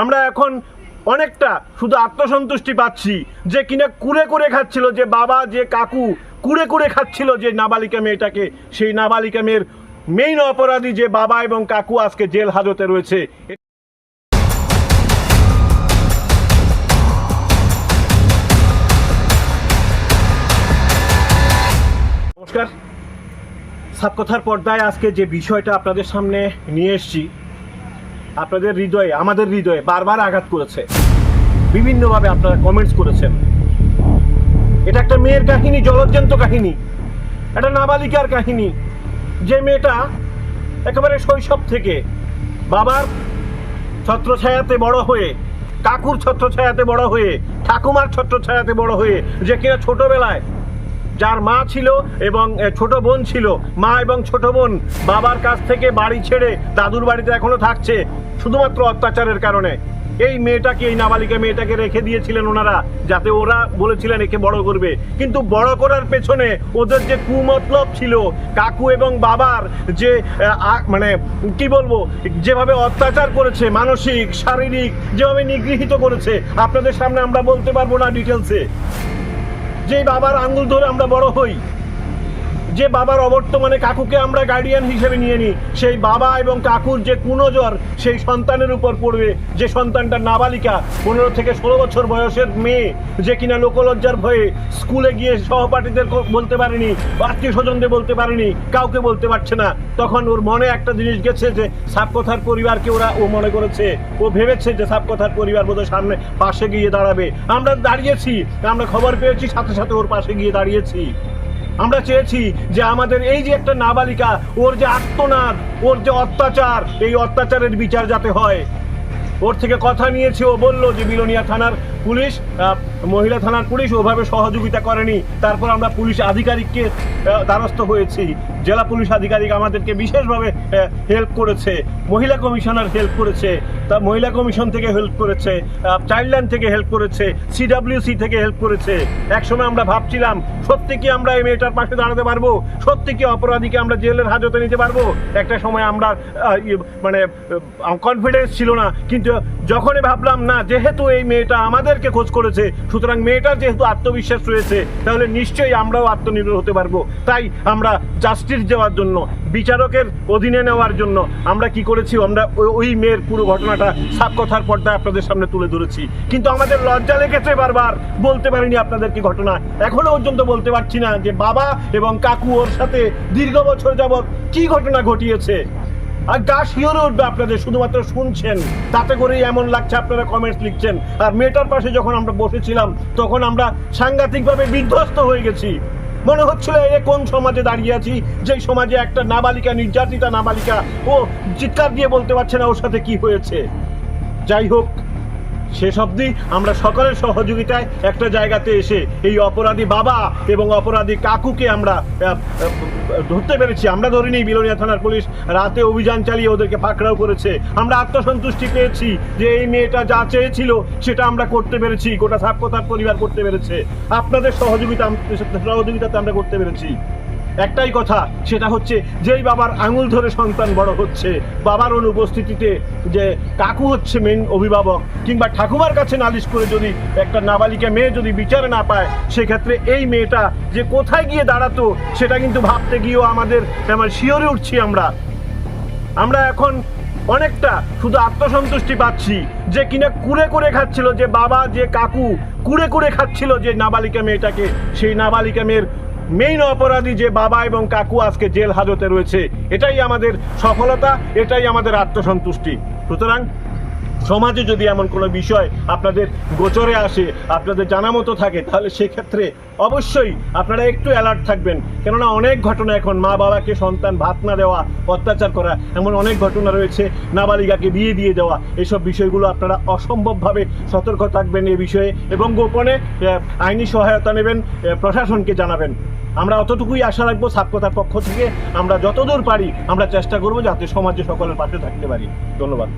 আমরা এখন অনেকটা শুধু আত্মসন্তুষ্টি পাচ্ছি যে কিনা কুড়ে করে খাচ্ছিল, যে বাবা যে কাকু কুড়ে করে খাচ্ছিল যে নাবালিকা মেয়েটাকে, সেই নাবালিকা মেয়ের মেইন অপরাধী যে বাবা এবং কাকু আজকে জেল হাজতে রয়েছে। নমস্কার, সাপকথার পর্দায় আজকে যে বিষয়টা আপনাদের সামনে নিয়ে এসেছি, আপনাদের হৃদয়ে, আমাদের হৃদয়ে বারবার আঘাত করেছে। বিভিন্নভাবে আপনারা কমেন্টস করেছেন। এটা একটা মেয়ের কাহিনী, জলজ্জান্ত কাহিনী, একটা নাবালিকার কাহিনী, যে মেয়েটা একেবারে শৈশব থেকে বাবার ছত্রছায়াতে বড় হয়ে, কাকুর ছত্রছায়াতে বড় হয়ে, ঠাকুমার ছত্রছায়াতে বড় হয়ে, যে কিনা ছোটবেলায় যার মা ছিল এবং ছোট বোন ছিল, মা এবং ছোট বোন বাবার কাছ থেকে বাড়ি ছেড়ে দাদুর বাড়িতে এখনো থাকছে শুধুমাত্র অত্যাচারের কারণে। এই মেয়েটাকে, এই নাবালিকা মেয়েটাকে রেখে দিয়েছিলেন ওনারা, যাতে ওরা বলেছিলেন একে বড় করবে। কিন্তু বড় করার পেছনে ওদের যে কুমতলব ছিল, কাকু এবং বাবার যে মানে কি বলবো, যেভাবে অত্যাচার করেছে, মানসিক শারীরিক যেভাবে নিগৃহীত করেছে, আপনাদের সামনে আমরা বলতে পারবো না ডিটেলসে। যে বাবার আঙ্গুল ধরে আমরা বড় হই, যে বাবার অবর্তমানে কাকুকে আমরা গার্ডিয়ান হিসেবে নিয়ে নিই, সেই বাবা এবং কাকুর যে কুনজর সেই সন্তানের উপর পড়বে, যে সন্তানটা নাবালিকা, 15 থেকে 16 বছর বয়সের মেয়ে, যে কিনা লোকলজ্জার ভয়ে স্কুলে গিয়ে সহপাঠীদের বলতে পারেনি, আত্মীয় স্বজনদের বলতে পারেনি, কাউকে বলতে পারছে না। তখন ওর মনে একটা জিনিস গেছে যে সাপকথার পরিবারকে ও মনে করেছে, ও ভেবেছে যে সাপকথার পরিবার বোধহয় সামনে পাশে গিয়ে দাঁড়াবে। আমরা দাঁড়িয়েছি, আমরা খবর পেয়েছি, সাথে সাথে ওর পাশে গিয়ে দাঁড়িয়েছি। আমরা চেয়েছি যে আমাদের এই যে একটা নাবালিকা, ওর যে আত্মনাদ, ওর যে অত্যাচার, এই অত্যাচারের বিচার যাতে হয়। ওর থেকে কথা নিয়েছি, ও বলল যে বিলোনিয়া থানার পুলিশ, মহিলা থানার পুলিশ ওভাবে সহযোগিতা করেনি। তারপর আমরা পুলিশ আধিকারিককে দ্বারস্থ হয়েছি, জেলা পুলিশ আধিকারিক আমাদেরকে বিশেষভাবে হেল্প করেছে, মহিলা কমিশনার হেল্প করেছে, তা মহিলা কমিশন থেকে হেল্প করেছে, চাইল্ডলাইন থেকে হেল্প করেছে, সিডব্লিউসি থেকে হেল্প করেছে। একসময় আমরা ভাবছিলাম সত্যি কি আমরা এই মেয়েটার পাশে দাঁড়াতে পারবো, সত্যি কি অপরাধীকে আমরা জেলের হাজতে নিতে পারবো। একটা সময় আমরা মানে কনফিডেন্স ছিল না, কিন্তু যখনই ভাবলাম না, যেহেতু এই মেয়েটা আমাদেরকে খোঁজ করেছে, সুতরাং মেয়েটার যেহেতু আত্মবিশ্বাস রয়েছে, তাহলে নিশ্চয়ই আমরাও আত্মনির্ভর হতে পারবো। তাই আমরা জাস্টিস দেওয়ার জন্য, বিচারকের অধীনে নেওয়ার জন্য আমরা কি করেছি, আমরা ওই মেয়ের পুরো ঘটনাটা সাপকথার পর্দায় আপনাদের সামনে তুলে ধরেছি। কিন্তু আমাদের লজ্জা লেগেছে, বারবার বলতে পারিনি আপনাদেরকে ঘটনা, এখনো পর্যন্ত বলতে পারছি না যে বাবা এবং কাকু ওর সাথে দীর্ঘ বছর যাবৎ কি ঘটনা ঘটিয়েছে। আর গা শিওরে উঠবে আপনাদের, শুধুমাত্র শুনছেন তাতে করেই এমন লাগছে, আপনারা কমেন্টস লিখছেন। আর মেয়েটার পাশে যখন আমরা বসেছিলাম, তখন আমরা সাংঘাতিকভাবে বিধ্বস্ত হয়ে গেছি। মনে হচ্ছিল এ কোন সমাজে দাঁড়িয়ে আছি, যেই সমাজে একটা নাবালিকা, নির্যাতিতা নাবালিকা, ও চিৎকার দিয়ে বলতে পারছে না ওর সাথে কি হয়েছে। যাই হোক, শেষ অবধি আমরা সকলের সহযোগিতায় একটা জায়গাতে এসে এই অপরাধী বাবা এবং অপরাধী কাকুকে আমরা ধরতে পেরেছি। আমরা ধরিনি, বিলোনিয়া থানার পুলিশ রাতে অভিযান চালিয়ে ওদেরকে পাকড়াও করেছে। আমরা আত্মসন্তুষ্টি পেয়েছি যে এই মেয়েটা যা চেয়েছিল সেটা আমরা করতে পেরেছি, গোটা সাপকথার পরিবার করতে পেরেছে। আপনাদের সহযোগিতাতে আমরা করতে পেরেছি। একটাই কথা, সেটা হচ্ছে যেই বাবার আঙুল ধরে সন্তান বড় হচ্ছে, বাবার অনুপস্থিতিতে যে কাকু হচ্ছে মেন অভিভাবক, কিংবা ঠাকুমার কাছে নালিশ করে যদি একটা নাবালিকা মেয়ে যদি বিচারে না পায়, সেক্ষেত্রে এই মেয়েটা যে কোথায় গিয়ে দাঁড়াতো সেটা কিন্তু ভাবতে গিয়েও আমাদের শিওরে উঠছি। আমরা এখন অনেকটা শুধু আত্মসন্তুষ্টি পাচ্ছি যে কিনা কুড়ে করে খাচ্ছিল, যে বাবা যে কাকু কুড়ে করে খাচ্ছিল যে নাবালিকা মেয়েটাকে, সেই নাবালিকা মেয়ের মেইন অপরাধী যে বাবা এবং কাকু আজকে জেল হাজতে রয়েছে। এটাই আমাদের সফলতা, এটাই আমাদের আত্মসন্তুষ্টি। সুতরাং সমাজে যদি এমন কোনো বিষয় আপনাদের গোচরে আসে, আপনাদের জানা মতো থাকে, তাহলে সেক্ষেত্রে অবশ্যই আপনারা একটু অ্যালার্ট থাকবেন। কেননা অনেক ঘটনা এখন, মা বাবাকে সন্তান ভাত না দেওয়া, অত্যাচার করা, এমন অনেক ঘটনা রয়েছে, নাবালিকাকে বিয়ে দিয়ে দেওয়া, এসব বিষয়গুলো আপনারা অসম্ভবভাবে সতর্ক থাকবেন এ বিষয়ে, এবং গোপনে আইনি সহায়তা নেবেন, প্রশাসনকে জানাবেন। আমরা অতটুকুই আশা রাখবো সাপকথার পক্ষ থেকে। আমরা যতদূর পারি আমরা চেষ্টা করব যাতে সমাজে সকলের পাশে থাকতে পারি। ধন্যবাদ।